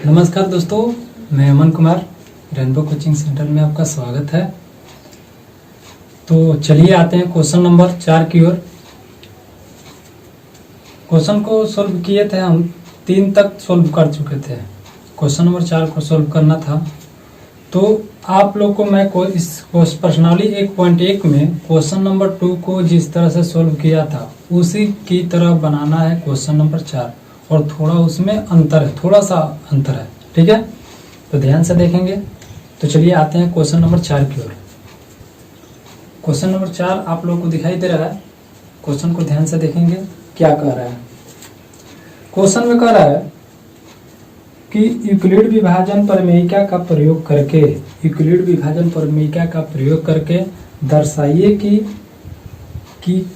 नमस्कार दोस्तों, मैं Aman Kumar, rainbow coaching centre में आपका स्वागत है। तो चलिए आते हैं क्वेश्चन नंबर 4 की ओर। क्वेश्चन को सोल्व किए थे हम, 3 तक सोल्व कर चुके थे। क्वेश्चन नंबर 4 को सोल्व करना था। तो आप लोग को मैं इस पर्सनली 1.1 में क्वेश्चन नंबर 2 को जिस तरह से सोल्व किया था उसी की तरह बनाना है क्वेश्चन नंबर 4, और थोड़ा उसमें अंतर है, थोड़ा सा अंतर है। ठीक है, तो ध्यान से देखेंगे। तो चलिए आते हैं क्वेश्चन नंबर 4 की ओर। क्वेश्चन नंबर 4 आप लोगों को दिखाई दे रहा है। क्वेश्चन को ध्यान से देखेंगे क्या कह रहा है। क्वेश्चन में कह रहा है कि यूक्लिड विभाजन प्रमेयिका का प्रयोग करके, यूक्लिड विभाजन प्रमेयिका का प्रयोग करके दर्शाइए कि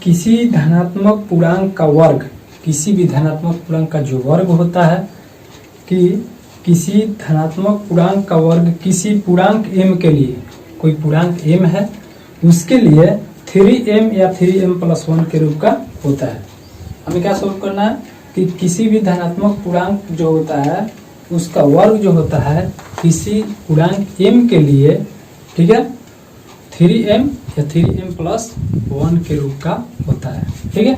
किसी धनात्मक पूर्णांक का वर्ग, किसी भी धनात्मक पूर्णांक का जो वर्ग होता है, कि किसी धनात्मक पूर्णांक का वर्ग किसी पूर्णांक m के लिए, कोई पूर्णांक m है, उसके लिए 3m या 3m+1 के रूप का होता है। हमें क्या सोल्व करना है कि किसी भी धनात्मक पूर्णांक जो होता है उसका वर्ग जो होता है किसी पूर्णांक m के लिए, ठीक है, 3m या 3m+1 के रूप का होता है। ठीक है,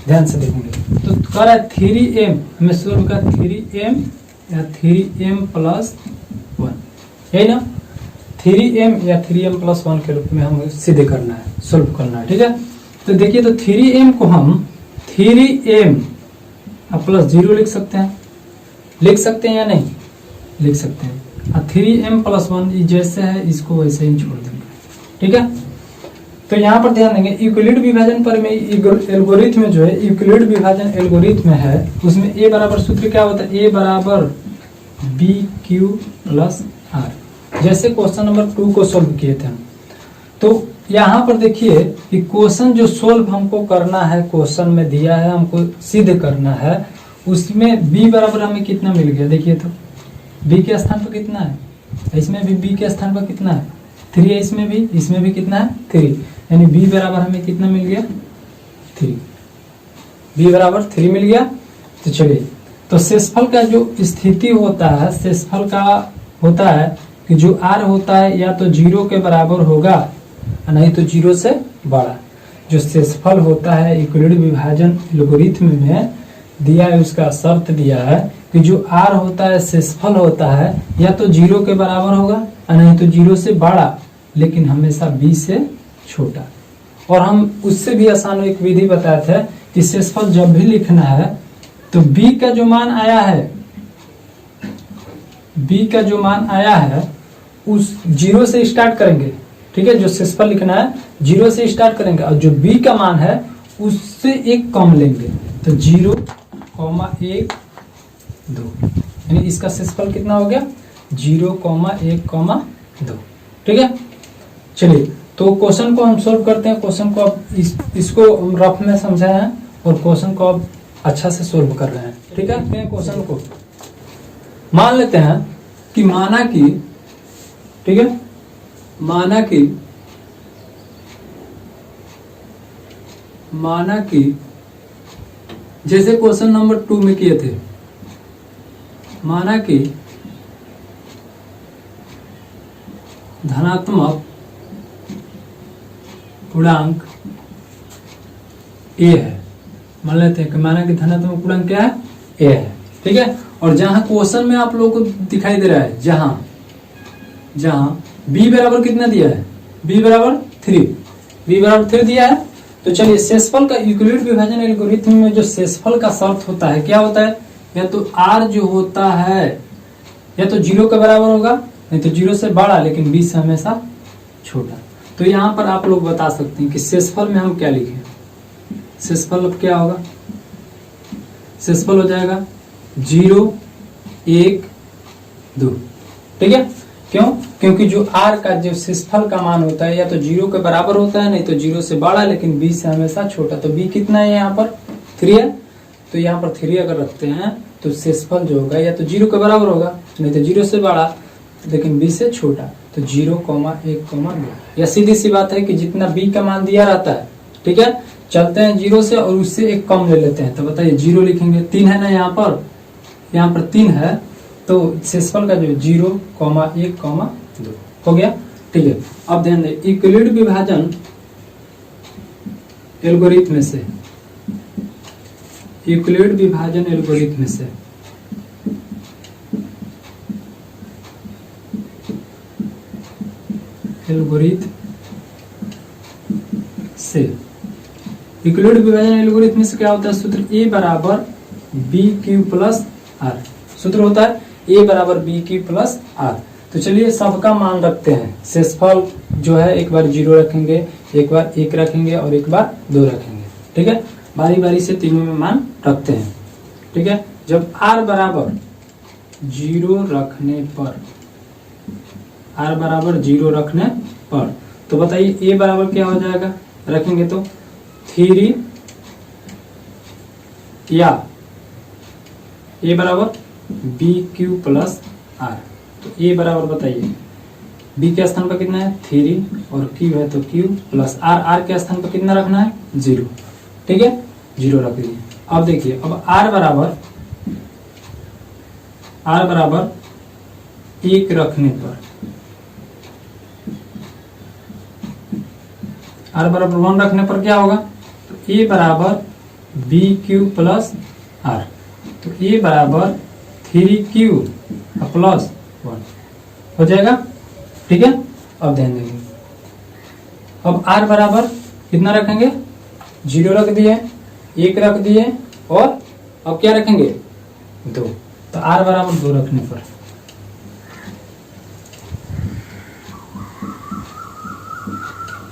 ध्यान से देखेंगे। तो कह रहा है 3m, हमें सोल्व का 3m या 3m+1, यही ना, 3m या 3m+1 के रूप में हमें सीधे करना है, सोल्व करना है। ठीक है, तो देखिए, तो 3m को हम 3m +0 लिख सकते हैं, लिख सकते हैं या नहीं, लिख सकते हैं। और 3m+1 जैसे है इसको वैसे ही छोड़ देंगे। ठीक है, तो यहाँ पर ध्यान देंगे, यूक्लिड विभाजन पर में एल्गोरिथम में जो है, यूक्लिड विभाजन एल्गोरिथम में है, उसमें a बराबर सूत्र क्या होता है, a बराबर BQ+R। जैसे क्वेश्चन नंबर 2 को सोल्व किए थे हम, तो यहाँ पर देखिए कि क्वेश्चन जो सोल्व हमको करना है, क्वेश्चन में दिया है हमको सिद्ध करना है, उसमें b बराबर हमें कितना मिल गया। देखिए तो b के स्थान पर कितना है, इसमें भी b के स्थान पर कितना है, 3 है, इसमें भी कितना है, 3, यानी b बराबर हमें कितना मिल गया, 3, b बराबर 3 मिल गया। तो चलिए, तो शेषफल का जो स्थिति होता है, शेषफल का होता है कि जो r होता है या तो 0 के बराबर होगा, नहीं तो 0 से बड़ा। जो शेषफल होता है यूक्लिड विभाजन एल्गोरिथम में दिया है, उसका शर्त दिया है कि जो r होता है, शेषफल होता है, या तो 0 के बराबर होगा नहीं तो 0 से बड़ा, लेकिन हमेशा b से छोटा। और हम उससे भी आसान एक विधि बताए थे कि शेषफल जब भी लिखना है तो b का जो मान आया है, b का जो मान आया है उस 0 से स्टार्ट करेंगे। ठीक है, जो शेषफल लिखना है 0 से स्टार्ट करेंगे, और जो b का मान है उससे एक कम लेंगे, तो 0,1, 2, यानी इसका शेषफल कितना हो गया, 0,1,2। ठीक है, चलिए, तो क्वेश्चन को हम सोल्व करते हैं। क्वेश्चन को अब इसको रफ में समझाए हैं और क्वेश्चन को अब अच्छा से सोल्व कर रहे हैं। ठीक है, क्वेश्चन को मान लेते हैं कि माना कि, ठीक है, माना कि जैसे क्वेश्चन नंबर 2 में किए थे, माना कि धनात्मक पूर्णांक a है। मान लेते हैं कि माना कि धनात्मक पूर्णांक क्या है, a है। ठीक है, और जहां क्वेश्चन में आप लोगों को दिखाई दे रहा है, जहां b बराबर कितना दिया है, b बराबर 3 दिया है। तो चलिए, शेषफल का यूक्लिड विभाजन एल्गोरिथम में जो शेषफल का शर्त होता है, क्या होता है, या तो r जो होता है या तो 0 के बराबर होगा, नहीं तो 0 से बड़ा, लेकिन b से हमेशा छोटा। तो यहाँ पर आप लोग बता सकते हैं कि शेषफल में हम क्या लिखें। शेषफल अब क्या होगा, शेषफल हो जाएगा 0, 1, 2। ठीक है, क्यों, क्योंकि जो r का जो शेषफल का मान होता है या तो 0 के बराबर होता है, नहीं तो 0 से बड़ा, लेकिन b से हमेशा छोटा। तो b कितना है, यहाँ पर 3 है, तो यहाँ पर 3 अगर रखते हैं तो शेषफल जो होगा या तो 0 के बराबर होगा, नहीं तो 0 से बड़ा, लेकिन b से छोटा, तो 0,1,2। यह सीधी सी बात है कि जितना b का मान दिया रहता है, ठीक है, चलते हैं 0 से और उससे एक कम ले लेते हैं। तो बताइए 0 लिखेंगे, 3 है ना, यहाँ पर 3 है, तो शेषफल का जो 0, 1, 2 हो गया। ठीक है, अब ध्यान दें यूक्लिड विभाजन एल्गोरिथम में से, यूक्लिड विभाजन एल्गोरिथम में से यूक्लिड विभाजन एल्गोरिथम में से क्या होता है सूत्र, ए बराबर बी क्यू प्लस आर। सूत्र होता है ए बराबर बी क्यू प्लस आर। तो चलिए सबका मान रखते हैं। शेषफल जो है एक बार 0 रखेंगे, एक बार 1 रखेंगे और एक बार 2 रखेंगे। ठीक है, बारी बारी से तीनों में मान रखते हैं। ठीक है, जब r बराबर 0 रखने पर, r बराबर 0 रखने पर, तो बताइए a बराबर क्या हो जाएगा, रखेंगे तो 3 या a बराबर बी क्यू प्लस आर। तो a बराबर बताइए b के स्थान पर कितना है 3 और q है तो q प्लस r, r के स्थान पर कितना रखना है 0। ठीक है, 0 रख दीजिए। अब देखिए अब r बराबर 1 रखने पर, r बराबर 1 रखने पर क्या होगा, तो a बराबर बी क्यू प्लस आर। तो a बराबर 3q प्लस 1 हो जाएगा। ठीक है, अब ध्यान देंगे अब r बराबर कितना रखेंगे, 0 रख दिए, 1 रख दिए और अब क्या रखेंगे 2। तो r बराबर 2 रखने पर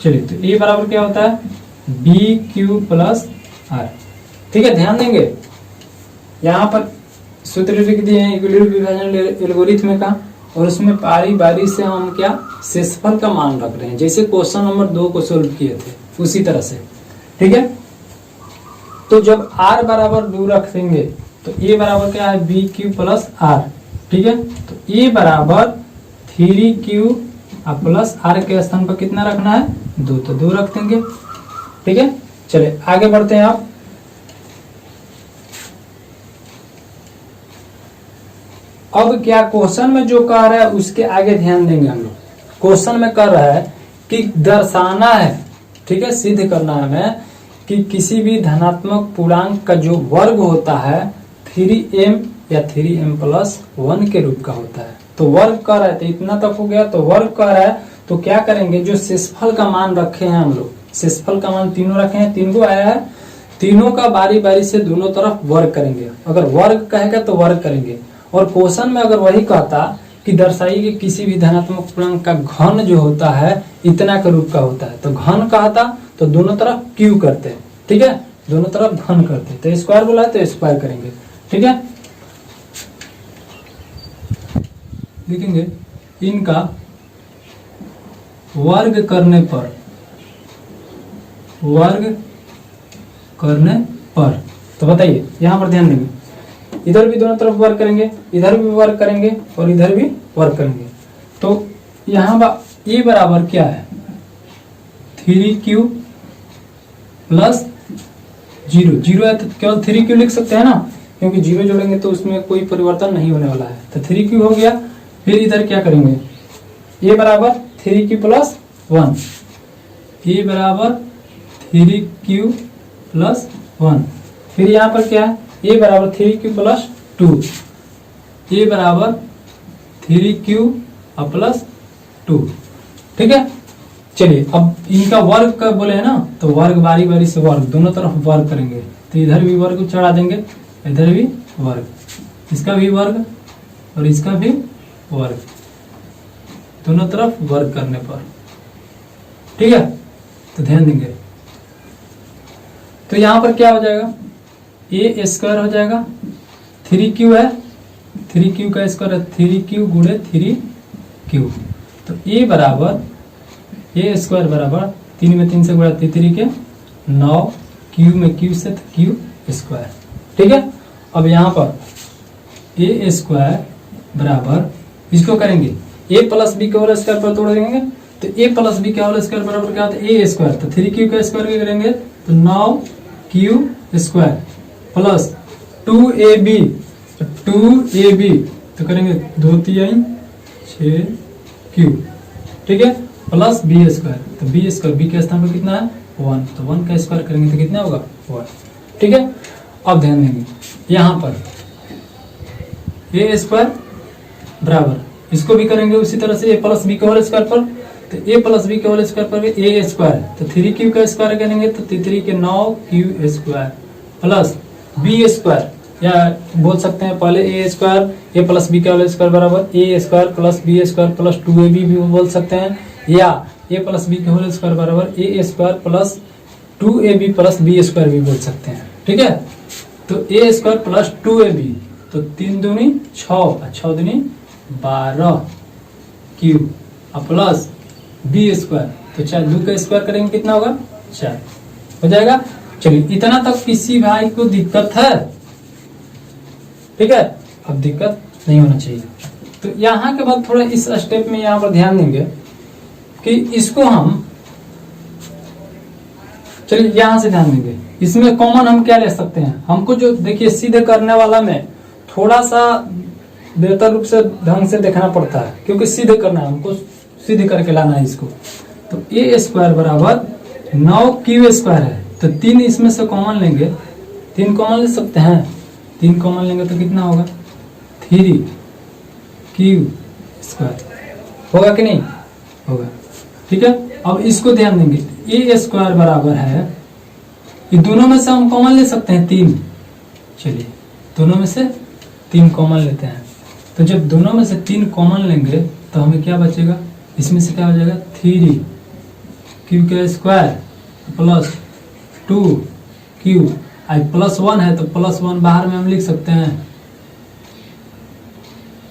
चलिए तो a बराबर क्या होता है बी क्यू प्लस आर। ठीक है, ध्यान देंगे यहाँ पर सूत्र लिख दिए हैं यूक्लिड विभाजन एल्गोरिथम का, और उसमें बारी बारी से हम क्या शेषफल का मान रख रहे हैं, जैसे क्वेश्चन नंबर 2 को सोल्व किए थे उसी तरह से। ठीक है, तो जब r बराबर 2 रख देंगे तो a बराबर क्या है बी क्यू प्लस आर। ठीक है, तो a बराबर 3q प्लस r के स्थान पर कितना रखना है 2, तो 2 रख देंगे। ठीक है, चलिए आगे बढ़ते हैं। आप अब क्या क्वेश्चन में जो कह रहा है उसके आगे ध्यान देंगे हम लोग। क्वेश्चन में कह रहा है कि दर्शाना है, ठीक है, सिद्ध करना है हमें कि किसी भी धनात्मक पूर्णांक का जो वर्ग होता है 3m या 3m प्लस 1 के रूप का होता है। तो वर्ग कर रहा है, तो इतना तक हो गया, तो वर्ग कर रहा है तो क्या करेंगे, जो शेषफल का मान रखे हैं हम लोग, शेषफल का मान तीनों रखे हैं, 3 को आया है, तीनों का बारी बारी से दोनों तरफ वर्ग करेंगे। अगर वर्ग कहेगा तो वर्ग करेंगे, और क्वेश्चन में अगर वही कहता कि दर्शाइए कि किसी भी धनात्मक पूर्णांक का घन जो होता है इतना के रूप का होता है, तो घन कहता तो दोनों तरफ क्यू करते। ठीक है, दोनों तरफ घन करते, तो स्क्वायर बोला है तो स्क्वायर करेंगे। ठीक है, लिखेंगे इनका वर्ग करने पर, तो बताइए यहाँ पर ध्यान देंगे, इधर भी दोनों तरफ वर्ग करेंगे, इधर भी वर्ग करेंगे और इधर भी वर्ग करेंगे। तो यहाँ ये बराबर क्या है 3q प्लस 0 है, तो केवल 3q लिख सकते हैं ना, क्योंकि 0 जोड़ेंगे तो उसमें कोई परिवर्तन नहीं होने वाला है। तो 3q हो गया। फिर इधर क्या करेंगे, ये बराबर 3q प्लस 1, ये बराबर 3q प्लस 1। फिर यहाँ पर क्या है, ये बराबर 3q प्लस 2, ये बराबर 3q प्लस 2। ठीक है, चलिए अब इनका वर्ग का बोले है ना, तो वर्ग बारी बारी से वर्ग, दोनों तरफ वर्ग करेंगे। तो इधर भी वर्ग चढ़ा देंगे, इधर भी वर्ग, इसका भी वर्ग और इसका भी वर्ग, दोनों तरफ वर्ग करने पर। ठीक है, तो ध्यान देंगे। तो यहां पर क्या हो जाएगा, ए स्क्वायर हो जाएगा, 3q है, 3q का स्क्वायर है 3q गुणे 3q। तो ए बराबर ए स्क्वायर बराबर 3 में 3 से गुणा 3 के 9, q में q से q स्क्वायर। ठीक है, अब यहाँ पर ए स्क्वायर बराबर, इसको करेंगे a प्लस बी के होल स्क्वायर पर तोड़ देंगे, तो a प्लस बी के होल स्क्वायर बराबर क्या होता है ए स्क्वायर। तो 3q का स्क्वायर क्या करेंगे, तो 9q स्क्वायर प्लस 2ab, तो करेंगे 2 3 6 क्यू, ठीक है, प्लस बी स्क्वायर, तो बी स्क्वायर बी के स्थान पर कितना है 1, तो 1 का स्क्वायर करेंगे तो कितना होगा 1, ठीक है। अब ध्यान देंगे यहाँ पर ए स्क्वायर बराबर, इसको भी करेंगे उसी तरह से ए प्लस बी के होल स्क्वायर पर, तो ए प्लस बी के होल स्क्वायर पर भी ए स्क्वायर, तो 3 क्यू का स्क्वायर करेंगे तो 3 के 9 Q square plus B square, या बोल सकते हैं पहले A square A plus B का होल स्क्वायर बराबर A square plus B square plus 2ab भी बोल सकते हैं, या ए प्लस बी के होल स्क्वायर बराबर A square plus 2ab plus B square भी बोल सकते हैं, ठीक है। तो ए स्क्वायर प्लस 2ab, तो 3 दूनी 6, 6 दूनी 12 क्यू प्लस बी स्क्वायर, तो 4 2 का स्क्वायर करेंगे कितना होगा 4 हो जाएगा। चलिए इतना तक किसी भाई को दिक्कत है, ठीक है, अब दिक्कत नहीं होना चाहिए। तो यहाँ के बाद थोड़ा इस स्टेप में यहाँ पर ध्यान देंगे कि इसको हम, चलिए यहाँ से ध्यान देंगे, इसमें कॉमन हम क्या ले सकते हैं, हमको जो देखिए सीधे करने वाला में थोड़ा सा बेहतर रूप से ढंग से देखना पड़ता है, क्योंकि सीधे करना है हमको, सीधे करके लाना है इसको। तो ए स्क्वायर बराबर 9 क्यू स्क्वायर है, तो 3 इसमें से कॉमन लेंगे, 3 कॉमन ले सकते हैं, 3 कॉमन लेंगे तो कितना होगा 3 क्यू स्क्वायर, होगा कि नहीं होगा, ठीक है। अब इसको ध्यान देंगे, ए स्क्वायर बराबर है, ये दोनों में से हम कॉमन ले सकते हैं 3, चलिए दोनों में से 3 कॉमन लेते हैं, तो जब दोनों में से 3 कॉमन लेंगे तो हमें क्या बचेगा, इसमें से क्या हो जाएगा 3 क्यू का स्क्वायर प्लस 2 क्यू, आई प्लस 1 है तो प्लस 1 बाहर में हम लिख सकते हैं,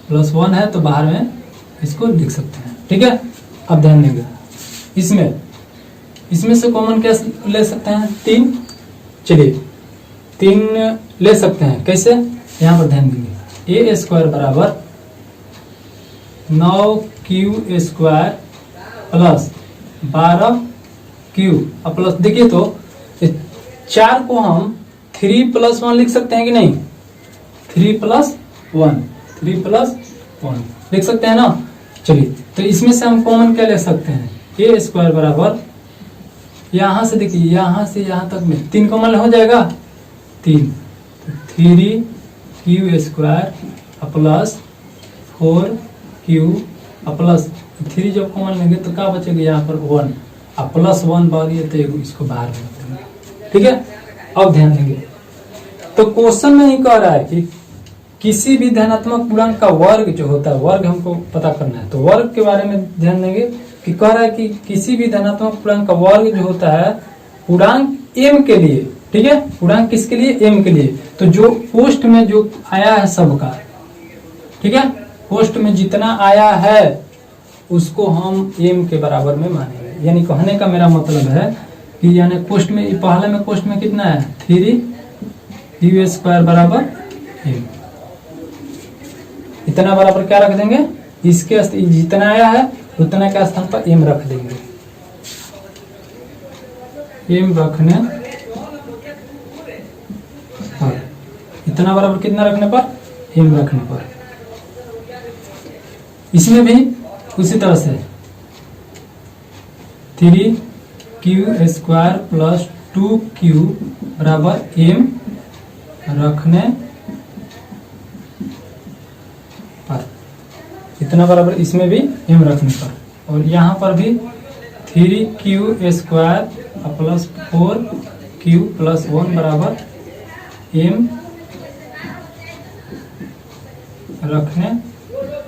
प्लस 1 है तो बाहर में इसको लिख सकते हैं, ठीक है। अब ध्यान देंगे इसमें से कॉमन क्या ले सकते हैं 3, चलिए 3 ले सकते हैं, कैसे, यहाँ पर ध्यान देंगे, ए स्क्वायर बराबर 9 Q square plus 12 Q plus, देखिए तो 4 को हम 3 + 1 लिख सकते हैं कि नहीं, 3 + 1 लिख सकते हैं ना। चलिए तो इसमें से हम कॉमन क्या ले सकते हैं, ए स्क्वायर बराबर, यहां से देखिए यहां से यहां तक में 3 कॉमन हो जाएगा 3, तो 3 Q square plus 4 Q plus 3 जब कॉमन लेंगे तो क्या बचेगा यहाँ पर 1, और प्लस 1 बाहर है तो इसको बाहर रख देंगे, ठीक है। अब ध्यान देंगे, तो क्वेश्चन में ही कह रहा है कि किसी भी धनात्मक पूर्णांक का वर्ग जो होता है, वर्ग हमको पता करना है, तो वर्ग के बारे में ध्यान देंगे कि कह रहा है कि किसी भी धनात्मक पूर्णांक का वर्ग जो होता है पूर्णांक m के लिए, ठीक है, पूर्णांक किसके लिए m के लिए, तो जो पोस्ट में जो आया है सबका, ठीक है, पोस्ट में जितना आया है उसको हम m के बराबर में मानेंगे, यानी कहने का मेरा मतलब है कि यानी पोस्ट में पहले में पोस्ट में कितना है 3 क्यू स्क्वायर बराबर m, इतना बराबर क्या रख देंगे, इसके जितना आया है उतना के स्थान पर m रख देंगे, m रखने पर, इतना बराबर कितना रखने पर m रखने पर, इसमें भी उसी तरह से 3 क्यू स्क्वायर प्लस 2 क्यू बराबर m रखने पर, इतना बराबर इसमें भी m रखने पर, और यहाँ पर भी 3 Q square plus 4 Q plus 1 बराबर m रखने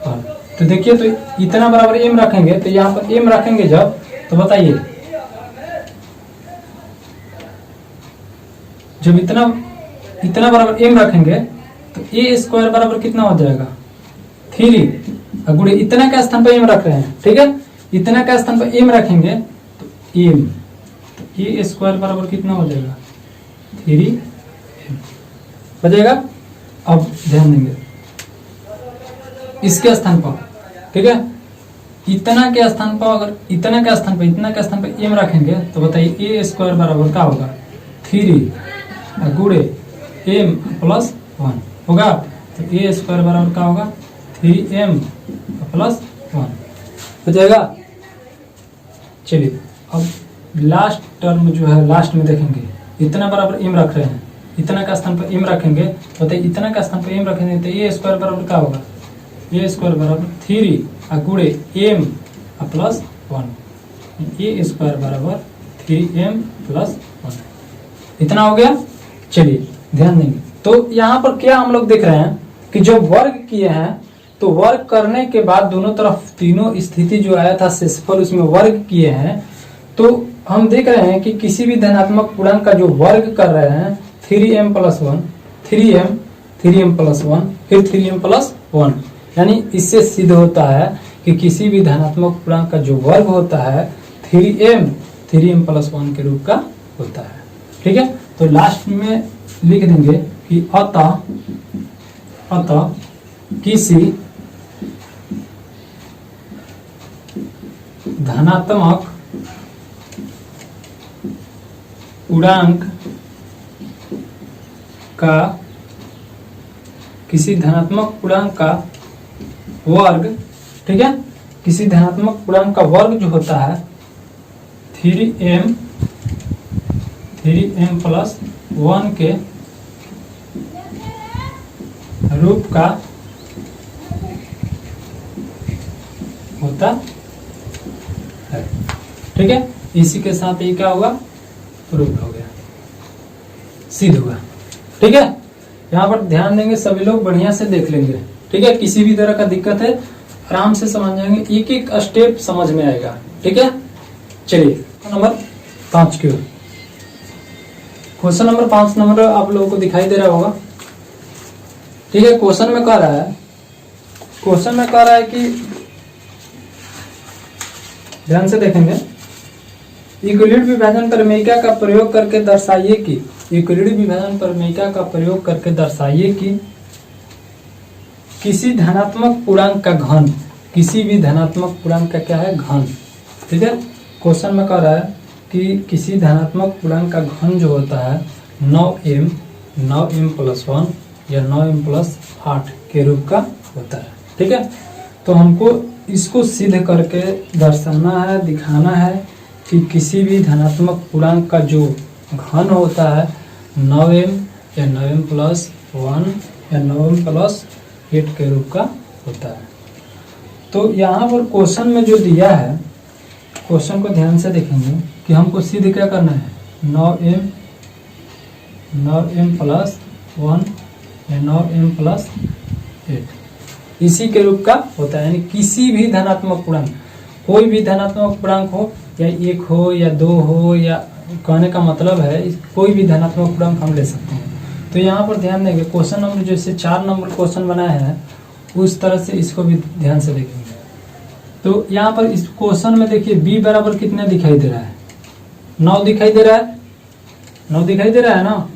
पर। तो देखिए तो इतना बराबर m रखेंगे, तो यहाँ पर m रखेंगे जब, तो बताइए जब इतना बराबर m रखेंगे तो a स्क्वायर बराबर कितना हो जाएगा 3, गुणे इतना के स्थान पर m रख रहे हैं, ठीक है, इतना के स्थान पर m रखेंगे तो m, तो a स्क्वायर बराबर कितना हो जाएगा 3m बचेगा। अब ध्यान देंगे इसके स्थान पर, ठीक है, इतना के स्थान पर, अगर इतना के स्थान पर m रखेंगे तो बताइए a स्क्वायर बराबर क्या होगा 3 गुणे m प्लस 1 होगा, तो a स्क्वायर बराबर क्या होगा 3m प्लस 1 हो जाएगा। चलिए अब लास्ट टर्म जो है लास्ट में देखेंगे, इतना बराबर m रख रहे हैं, इतना का स्थान पर m रखेंगे, बताइए इतना का स्थान पर m रखेंगे तो ए स्क्वायर बराबर क्या होगा, ए स्क्वायर बराबर 3 गुणे m प्लस 1, ए स्क्वायर बराबर 3m प्लस 1, इतना हो गया। चलिए ध्यान देंगे, तो यहाँ पर क्या हम लोग देख रहे हैं कि जो वर्ग किए हैं, तो वर्ग करने के बाद दोनों तरफ तीनों स्थिति जो आया था शेषफल उसमें वर्ग किए हैं, तो हम देख रहे हैं कि किसी भी धनात्मक पूर्णांक का जो वर्ग कर रहे हैं 3m प्लस 1, 3m प्लस 1, फिर 3m प्लस 1, यानी इससे सिद्ध होता है कि किसी भी धनात्मक पूर्णांक का जो वर्ग होता है 3m प्लस 1 के रूप का होता है। ठीक है, तो लास्ट में लिख देंगे कि अतः किसी धनात्मक पूर्णांक का वर्ग, ठीक है, किसी धनात्मक पूर्णांक का वर्ग जो होता है 3m प्लस 1 के रूप का होता है। ठीक है, इसी के साथ ये क्या होगा, प्रूव हो गया, सिद्ध हुआ। ठीक है, यहाँ पर ध्यान देंगे सभी लोग, बढ़िया से देख लेंगे। ठीक है, किसी भी तरह का दिक्कत है आराम से समझ जाएंगे, एक एक स्टेप समझ में आएगा। ठीक है, चलिए नंबर 5 की ओर, क्वेश्चन नंबर 5 नंबर आप लोगों को दिखाई दे रहा होगा। ठीक है, क्वेश्चन में कह रहा है कि ध्यान से देखेंगे, यूक्लिड विभाजन प्रमेयिका का प्रयोग करके दर्शाइए कि यूक्लिड विभाजन प्रमेयिका का प्रयोग करके दर्शाइए कि किसी धनात्मक पूर्णांक का घन, किसी भी धनात्मक पूर्णांक का क्या है, घन। ठीक है, क्वेश्चन में कह रहा है कि किसी धनात्मक पूर्णांक का घन जो होता है 9m प्लस 1 या 9m प्लस 8 के रूप का होता है। ठीक है, तो हमको इसको सिद्ध करके दर्शाना है, दिखाना है कि किसी भी धनात्मक पूर्णांक का जो घन होता है 9m या 9m प्लस 1 या 9m प्लस 8 के रूप का होता है। तो यहाँ पर क्वेश्चन में जो दिया है, क्वेश्चन को ध्यान से देखेंगे कि हमको सिद्ध क्या करना है, 9m प्लस 1 या 9m प्लस 8 इसी के रूप का होता है। यानी किसी भी धनात्मक पूर्णांक, कोई भी धनात्मक पूर्णांक हो, या 1 हो या 2 हो, या कहने का मतलब है कोई भी धनात्मक पूर्णांक हम ले सकते हैं। तो यहाँ पर ध्यान देंगे, क्वेश्चन नंबर जैसे 4 नंबर क्वेश्चन बनाया है उस तरह से इसको भी ध्यान से देखेंगे। तो यहाँ पर इस क्वेश्चन में देखिए b बराबर कितने दिखाई दे रहा है, 9 दिखाई दे रहा है, 9 दिखाई दे रहा है ना।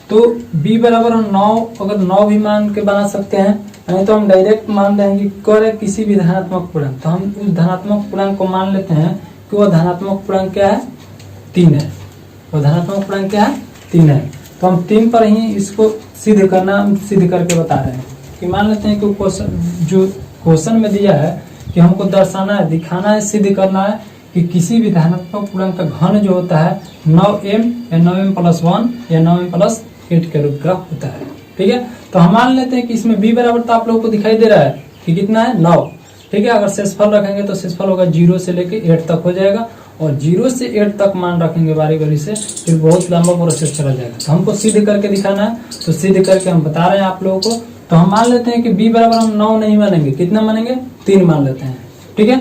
तो b बराबर हम 9, अगर 9 भी मान के बना सकते हैं, नहीं तो हम डायरेक्ट मान लेंगे कि किसी भी धनात्मक पूर्णांक, तो हम उस धनात्मक पूर्णांक को मान लेते हैं कि वह धनात्मक पूर्णांक क्या है, 3 है। वह धनात्मक पूर्णांक क्या है, 3 है। तो हम 3 पर ही इसको सिद्ध करके बता रहे हैं कि मान लेते हैं कि क्वेश्चन में दिया है कि हमको दर्शाना है, दिखाना है, सिद्ध करना है कि किसी भी धनात्मक पूर्णांक का घन जो होता है 9m या 9m प्लस 1 या 9m प्लस 8 के रूप का होता है। ठीक है, तो हम मान लेते हैं कि इसमें b बराबर तो आप लोगों को दिखाई दे रहा है कि कितना है, 9। ठीक है, अगर शेषफल रखेंगे तो शेषफल होगा 0 से लेके 8 तक हो जाएगा, और 0 से 8 तक मान रखेंगे बारी बारी से, फिर बहुत लंबा प्रोसेस चला जाएगा। तो हमको सिद्ध करके दिखाना है, तो सिद्ध करके हम बता रहे हैं आप लोगों को। तो हम मान लेते हैं कि b बराबर हम 9 नहीं मानेंगे, कितना मानेंगे, 3 मान लेते हैं। ठीक है,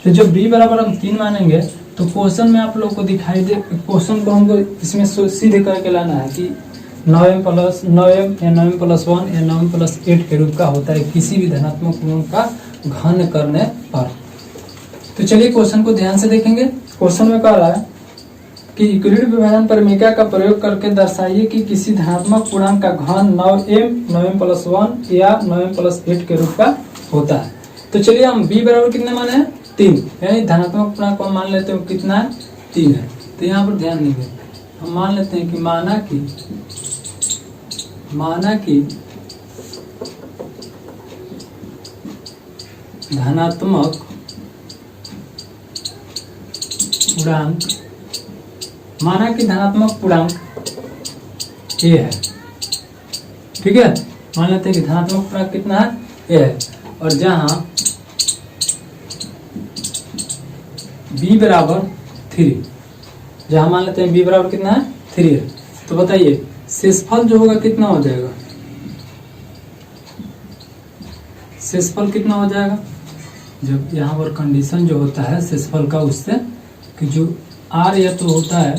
तो जब b बराबर हम 3 मानेंगे तो क्वेश्चन में आप लोगों को दिखाई दे, क्वेश्चन को हमको इसमें सिद्ध करके लाना है कि 9m या 9m प्लस 1 या 9m प्लस 8 के रूप का होता है किसी भी धनात्मक पूर्णांक का घन करने पर। तो चलिए क्वेश्चन को ध्यान से देखेंगे। क्वेश्चन में कह रहा है कि यूक्लिड विभाजन प्रमेयिका का प्रयोग करके दर्शाइए कि किसी धनात्मक पूर्णांक का घन 9m प्लस 1 या 9m प्लस 8 के रूप का होता है। तो चलिए हम b बराबर कितने माने हैं, 3, यानी धनात्मक पूर्णांक को मान लेते हैं कितना है, 3 है। तो यहाँ पर ध्यान देंगे, हम मान लेते हैं कि माना कि धनात्मक पूर्णांक, माना कि धनात्मक पूर्णांक ए है, ठीक है। मान लेते हैं कि धनात्मक पूर्णांक कितना है, ए है, और जहां b बराबर 3, जहां मान लेते हैं b बराबर कितना है, 3 है, तो बताइए शेषफल जो होगा कितना हो जाएगा, शेषफल कितना हो जाएगा। जब यहाँ पर कंडीशन जो होता है शेषफल का उससे कि जो r या तो होता है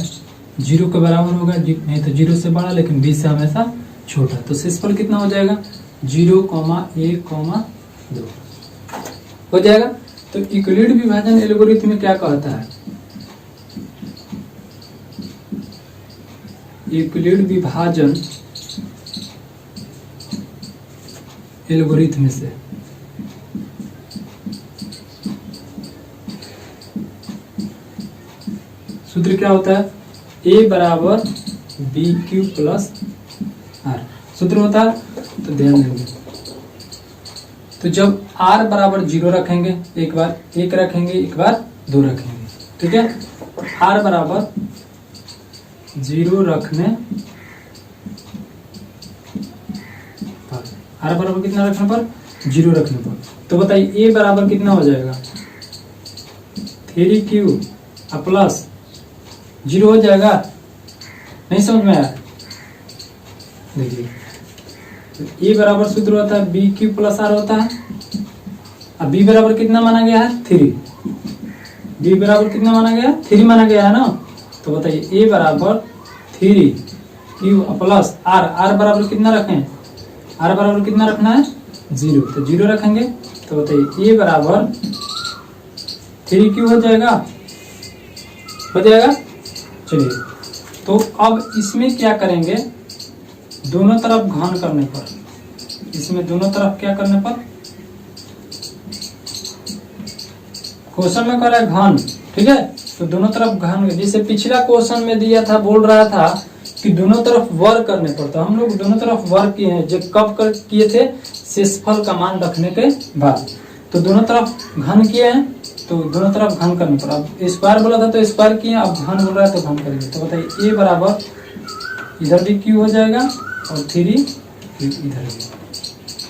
0 के बराबर होगा, नहीं तो 0 से बड़ा, लेकिन b से हमेशा छोटा, तो शेषफल कितना हो जाएगा 0, 1, 2 हो जाएगा। तो यूक्लिड विभाजन एल्गोरिथम में क्या कहता है, यूक्लिड विभाजन एल्गोरिथम से सूत्र क्या होता है, a बराबर बी क्यू प्लस आर सूत्र होता है। तो ध्यान देंगे, तो जब r बराबर 0 रखेंगे, एक बार 1 रखेंगे, एक बार 2 रखेंगे, ठीक है। r बराबर 0 रखने पर, r बराबर कितना रखने पर, 0 रखने पर, तो बताइए a बराबर कितना हो जाएगा 3q प्लस 0 हो जाएगा, नहीं समझ में आया। देखिए ए बराबर सूत्र होता है बी क्यू प्लस आर होता है, अब बी बराबर कितना माना गया है 3, बी बराबर कितना माना गया है 3 माना गया है ना, तो बताइए ए बराबर 3 क्यू प्लस आर, आर बराबर कितना रखें, आर बराबर कितना रखना है 0, तो 0 रखेंगे, तो बताइए ए बराबर 3 क्यू हो जाएगा, हो जाएगा। चलिए तो अब इसमें क्या करेंगे, दोनों तरफ घन करने पर, इसमें दोनों तरफ क्या करने पर, क्वेश्चन में कह रहा है घन, ठीक है, तो दोनों तरफ घन, जैसे पिछला क्वेश्चन में दिया था, बोल रहा था कि दोनों तरफ वर्ग करने पर, तो हम लोग दोनों तरफ वर्ग किए हैं, जब कब कर किए थे, शेषफल का मान रखने के बाद, तो दोनों तरफ घन किए हैं, तो दोनों तरफ घन करने पर, अब स्क्वायर बोला था तो स्क्वायर किए, अब घन बोल रहा है तो घन करेंगे, तो बताइए ए बराबर इधर भी क्यू हो जाएगा और 3 इधर भी,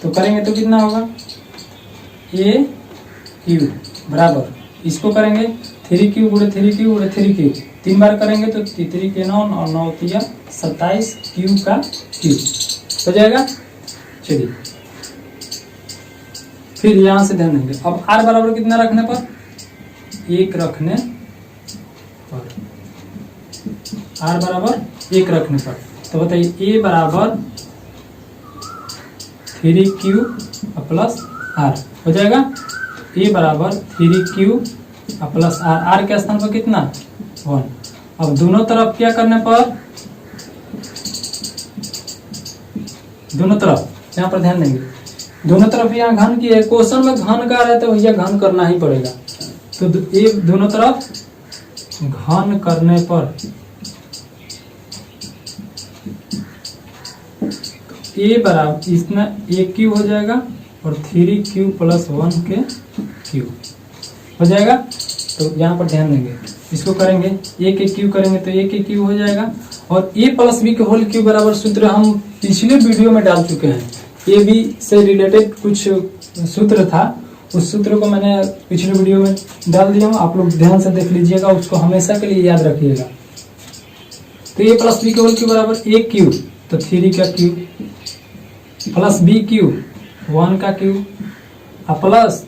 तो करेंगे तो कितना होगा ए क्यू बराबर, इसको करेंगे 3q गुणे 3q गुणे 3q, 3 बार करेंगे तो 3 के 9 और 9 तिया 27 क्यू का क्यू हो जाएगा। चलिए फिर यहां से ध्यान देंगे, अब r बराबर कितना रखने पर, 1 रखने पर, r बराबर 1 रखने पर, तो बताइए a बराबर 3q प्लस r हो जाएगा, a बराबर 3q प्लस r के स्थान पर कितना 1। अब दोनों तरफ क्या करने पर, दोनों तरफ यहाँ पर ध्यान देंगे, दोनों तरफ यहाँ घन की है, क्वेश्चन में घन का है तो भैया घन करना ही पड़ेगा, तो ये दोनों तरफ घन करने पर ए बराबर इतना ए क्यू हो जाएगा और 3q प्लस 1 के क्यू हो जाएगा। तो यहाँ पर ध्यान देंगे, इसको करेंगे ए के क्यू करेंगे तो ए के क्यू हो जाएगा, और ए प्लस बी के होल क्यू बराबर सूत्र हम पिछले वीडियो में डाल चुके हैं, ए बी से रिलेटेड कुछ सूत्र था, उस सूत्र को मैंने पिछले वीडियो में डाल दिया हूँ, आप लोग ध्यान से देख लीजिएगा, उसको हमेशा के लिए याद रखिएगा। तो ए प्लस बी के होल क्यू बराबर ए क्यू, तो 3 का क्यू प्लस बी क्यू 1 का Q plus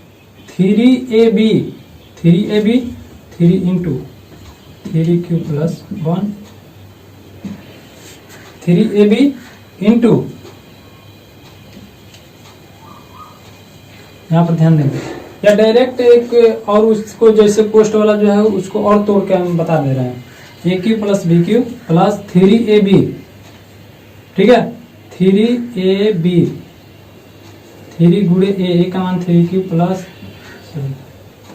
3ab 3 into 3q plus 1 3ab into, यहाँ पर ध्यान देंगे, या डायरेक्ट एक और उसको जैसे पोस्ट वाला जो है उसको और तोड़ के हम बता दे रहे हैं, A cube plus B cube plus 3ab, ठीक है, 3ab 3 गुणे ए का मान 3q प्लस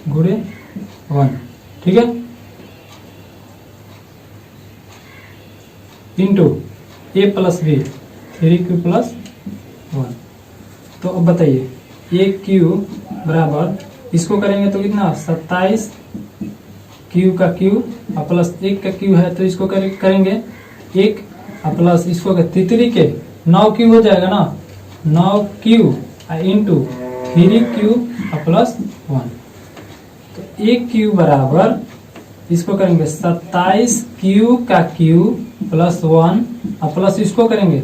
गुणे 1, ठीक है, इंटू ए प्लस बी 3q प्लस 1। तो अब बताइए ए क्यू बराबर इसको करेंगे तो कितना 27 क्यू का क्यू और प्लस 1 का क्यू है तो इसको करेंगे 1 और प्लस इसको तितरी के 9 क्यू हो जाएगा ना, 9 क्यू इंटू 3 क्यू और प्लस 1। तो 1 क्यू बराबर इसको करेंगे 27 क्यू का क्यू प्लस 1 और प्लस इसको करेंगे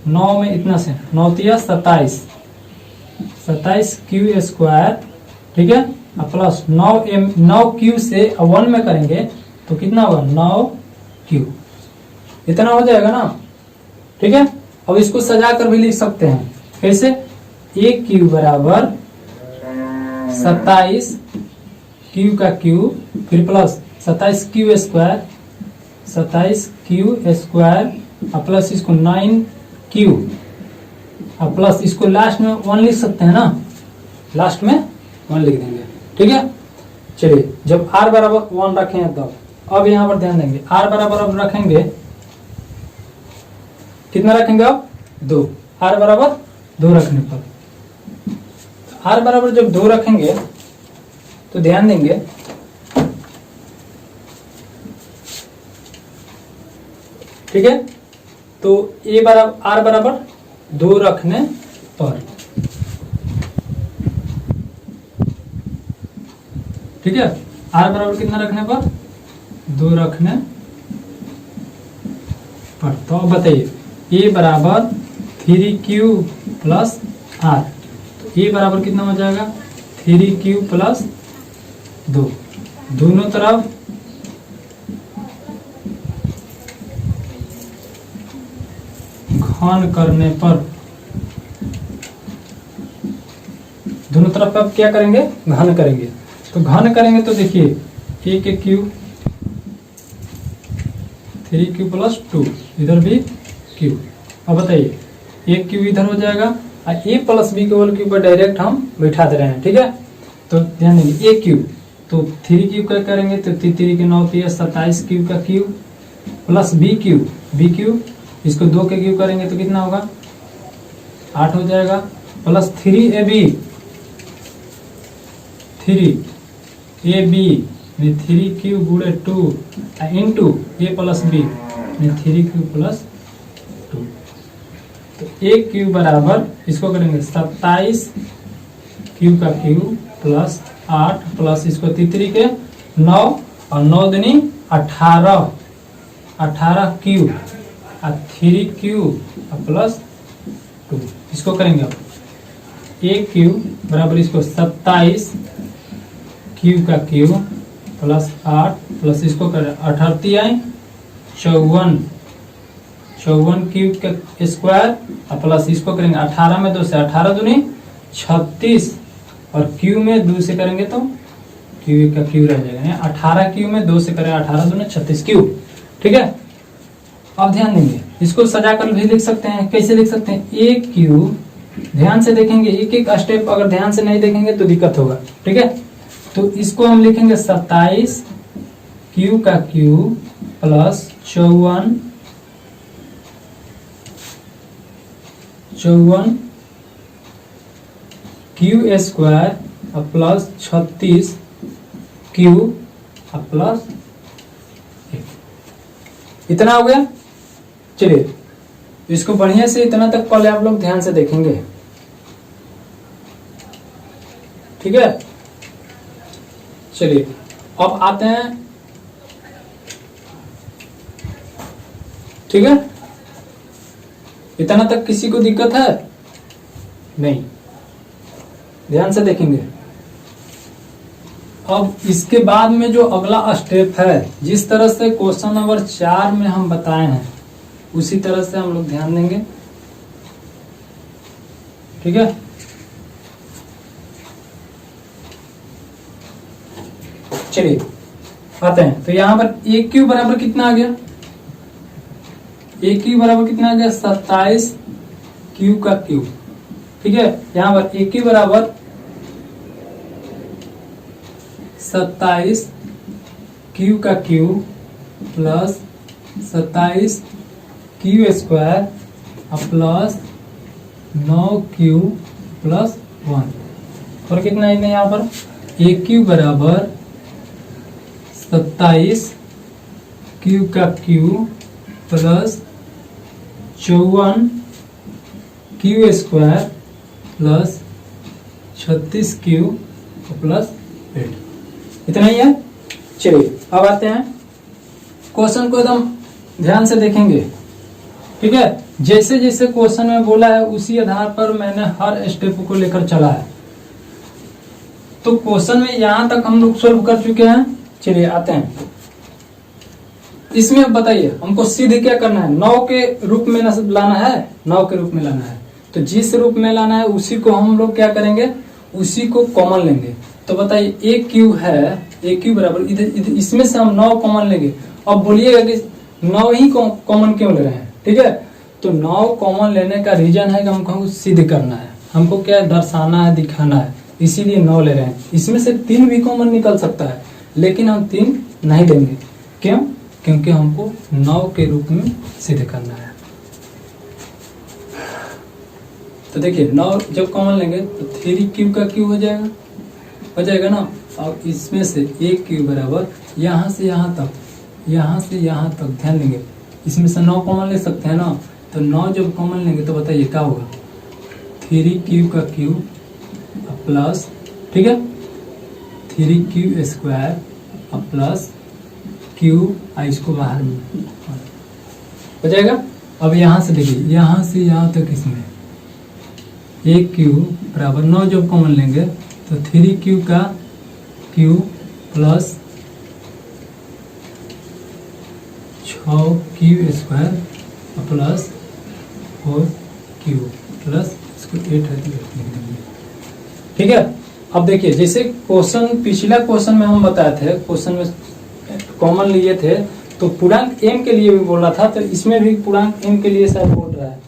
9 में इतना से 9 तिया 27 क्यू स्क्वायर, ठीक है, और प्लस 9 क्यू से 1 में करेंगे तो कितना होगा 9 क्यू, इतना हो जाएगा ना, ठीक है। अब इसको सजा कर भी लिख सकते हैं, कैसे 1 क्यू बराबर 27 क्यू का क्यू फिर plus 27 Q square, 27 Q square और प्लस इसको 9 क्यू और प्लस इसको लास्ट में 1 लिख सकते हैं ना, लास्ट में 1 लिख देंगे, ठीक है। चलिए जब r बराबर 1 रखें तब अब यहाँ पर ध्यान देंगे r बराबर अब रखेंगे कितना रखेंगे अब 2, r बराबर 2 रखने पर r बराबर जब 2 रखेंगे तो ध्यान देंगे ठीक है। तो a बराबर r बराबर 2 रखने पर, ठीक है, r बराबर कितना रखने पर 2 रखने पर। तो अब बताइए a बराबर 3q प्लस r, तो a बराबर कितना हो जाएगा 3q प्लस 2, दोनों तरफ घन करने पर, दोनों तरफ अब क्या करेंगे घन करेंगे। तो घन करेंगे तो देखिए a के क्यू 3q प्लस 2 इधर भी q। अब बताइए एक क्यू इधर हो जाएगा और a प्लस बी के होल क्यू पर डायरेक्ट हम बैठा दे रहे हैं, ठीक है। तो ध्यान देंगे a क्यू तो 3q का करेंगे तो 3 के 9 27 क्यू का क्यू प्लस बी क्यू इसको 2 के क्यू करेंगे तो कितना होगा 8 हो जाएगा, प्लस 3ab 3q गुणे 2 into a plus B 3q plus 2। तो 1 क्यू बराबर इसको करेंगे 27 क्यू का क्यू प्लस 8 प्लस इसको 3 के 9 और 9 दूनी 18 क्यू और 3 क्यू और प्लस 2। इसको करेंगे अब 1 क्यू बराबर इसको 27 क्यू का क्यू प्लस 8 प्लस इसको करें 38 54 क्यू का स्क्वायर और प्लस इसको करेंगे 18 में 2 से 18 दूनी 36 और क्यू में 2 से करेंगे तो क्यू का क्यू रह जाएगा, 18 क्यू में 2 से करें 18 दूनी 36 क्यू, ठीक है। अब ध्यान देंगे इसको सजा कर भी लिख सकते हैं, कैसे लिख सकते हैं 1 क्यू, ध्यान से देखेंगे एक एक स्टेप, अगर ध्यान से नहीं देखेंगे तो दिक्कत होगा, ठीक है। तो इसको हम लिखेंगे 27 क्यू का क्यू प्लस 54 क्यू स्क्वायर और प्लस 36 क्यू और प्लस 1। इतना हो गया। चलिए इसको बढ़िया से इतना तक पहले आप लोग ध्यान से देखेंगे, ठीक है। चलिए अब आते हैं, ठीक है, इतना तक किसी को दिक्कत है नहीं, ध्यान से देखेंगे। अब इसके बाद में जो अगला स्टेप है, जिस तरह से क्वेश्चन नंबर 4 में हम बताए हैं उसी तरह से हम लोग ध्यान देंगे, ठीक है। चलिए आते हैं, तो यहां पर ए क्यू बराबर कितना आ गया, ए क्यू बराबर कितना आ गया 27 क्यू का क्यू, ठीक है। यहां पर ए क्यू बराबर 27 क्यू का क्यू प्लस 27 क्यू स्क्वायर और प्लस 9 क्यू प्लस 1। और कितना है यहाँ पर ए क्यू बराबर 27 क्यू का Q plus 54 Q square plus 36 Q plus 8। इतना ही है। चलिए अब आते हैं क्वेश्चन को एकदम ध्यान से देखेंगे। ठीक है, जैसे जैसे क्वेश्चन में बोला है उसी आधार पर मैंने हर स्टेप को लेकर चला है। तो क्वेश्चन में यहां तक हम लोग सोल्व कर चुके हैं। चलिए आते हैं इसमें। अब बताइए हमको सिद्ध क्या करना है, 9 के रूप में लाना है, 9 के रूप में लाना है। तो जिस रूप में लाना है उसी को हम लोग क्या करेंगे, उसी को कॉमन लेंगे। तो बताइए ए क्यू है, ए क्यू बराबर इधर इसमें से हम 9 कॉमन लेंगे। अब बोलिएगा कि 9 ही कॉमन क्यों ले रहे हैं। ठीक है, तो 9 कॉमन लेने का रीजन है कि हमको सिद्ध करना है, हमको क्या दर्शाना है, दिखाना है, इसीलिए 9 ले रहे हैं। इसमें से 3 भी कॉमन निकल सकता है, लेकिन हम 3 नहीं लेंगे। क्यों? क्योंकि हमको 9 के रूप में सिद्ध करना है। तो देखिए 9 जब कॉमन लेंगे तो 3 क्यू का क्यू हो जाएगा ना। और इसमें से ए क्यू बराबर यहाँ से यहाँ तक, यहाँ से यहाँ तक ध्यान देंगे, इसमें से 9 कॉमन ले सकते हैं ना। तो 9 जब कॉमन लेंगे तो बताइए क्या होगा, 3 क्यू का क्यू प्लस, ठीक है, 3 क्यू स्क्वायर प्लस क्यू, इसको बाहर में हो जाएगा। अब यहाँ से देखिए, यहाँ से यहाँ तक इसमें ए क्यू बराबर 9 जब कॉमन लेंगे तो 3 क्यू का Q plus 6 Q square plus 4 Q plus इसको 8 है तो 8 लिख देंगे। ठीक है, अब देखिए जैसे क्वेश्चन पिछला क्वेश्चन में हम बताए थे, क्वेश्चन में कॉमन लिए थे तो पूर्णांक m के लिए भी बोल रहा था, तो इसमें भी पूर्णांक m के लिए शायद बोल रहा है,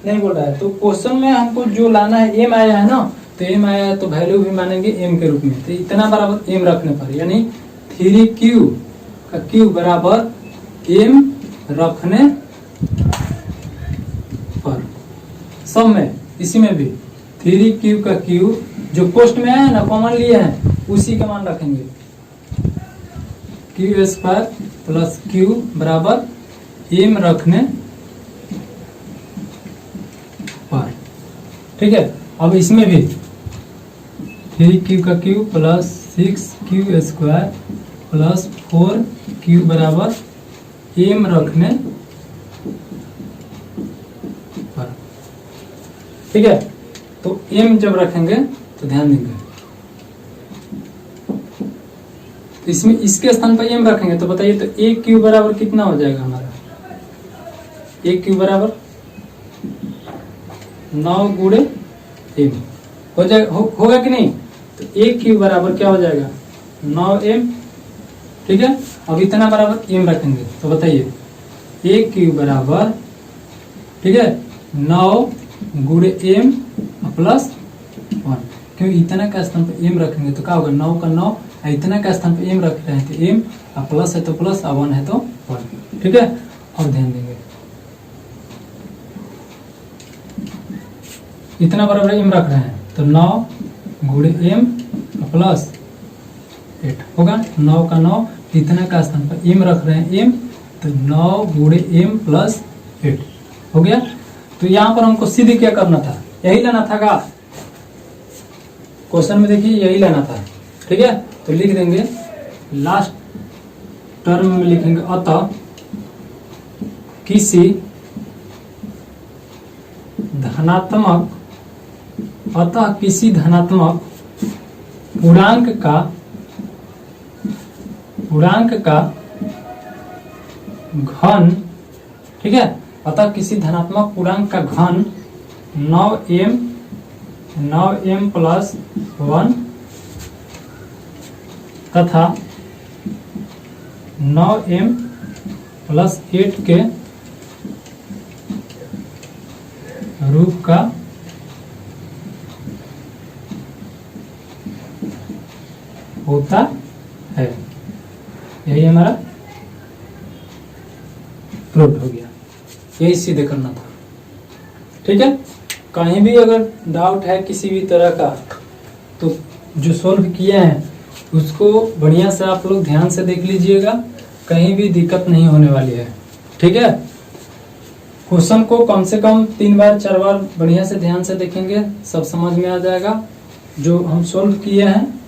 नहीं बोल रहा है। तो क्वेश्चन में हमको जो लाना है m आया है ना, तो m आया है तो वैल्यू भी मानेंगे m के रूप में। तो इतना बराबर m रखने पर, यानी 3q का q बराबर m रखने पर, सब में इसी में भी 3q का q जो पोस्ट में है ना, कॉमन लिए हैं, उसी का मान रखेंगे, क्यू स्क्वायर प्लस क्यू बराबर m रखने पर। ठीक है, अब इसमें भी 3q का q plus 6q square plus 4q बराबर m रखने पर। ठीक है, तो m जब रखेंगे तो ध्यान देंगे, तो इसमें इसके स्थान पर m रखेंगे तो बताइए, तो ए क्यू बराबर कितना हो जाएगा हमारा, ए क्यू बराबर 9 गुणे m हो जाएगा, होगा कि नहीं। तो ए क्यू बराबर क्या हो जाएगा 9m। ठीक है, अब इतना बराबर m रखेंगे तो बताइए ए क्यू बराबर, ठीक है, 9 गुणे m प्लस 1। क्यों, इतना का स्थान पर m रखेंगे तो क्या होगा, 9 का 9, इतना का स्थान पर m रख रहे हैं तो m, प्लस है तो प्लस, 1 है तो 1। ठीक है, और ध्यान देंगे इतना बराबर m रख रहे हैं तो 9 गुणे m प्लस 8 होगा। 9 का 9, इतना का स्थान पर m रख रहे हैं m, तो 9 गुणे m प्लस 8 हो गया। तो यहाँ पर हमको सिद्ध क्या करना था, यही लेना था का क्वेश्चन में, देखिए यही लेना था। ठीक है, तो लिख देंगे लास्ट टर्म में लिखेंगे, अतः किसी धनात्मक पूर्णांक का घन, ठीक है, अतः किसी धनात्मक पूर्णांक का घन 9m प्लस 1 तथा 9m प्लस 8 के रूप का होता है। यही हमारा प्रूव हो गया, यही सिद्ध करना था। ठीक है, कहीं भी अगर डाउट है किसी भी तरह का, तो जो सोल्व किए हैं उसको बढ़िया से आप लोग ध्यान से देख लीजिएगा, कहीं भी दिक्कत नहीं होने वाली है। ठीक है, क्वेश्चन को कम से कम 3 बार 4 बार बढ़िया से ध्यान से देखेंगे, सब समझ में आ जाएगा। जो हम सोल्व किए हैं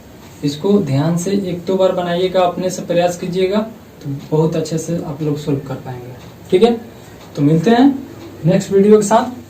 इसको ध्यान से 1-2 बार बनाइएगा, अपने से प्रयास कीजिएगा, तो बहुत अच्छे से आप लोग सोल्व कर पाएंगे। ठीक है, तो मिलते हैं नेक्स्ट वीडियो के साथ।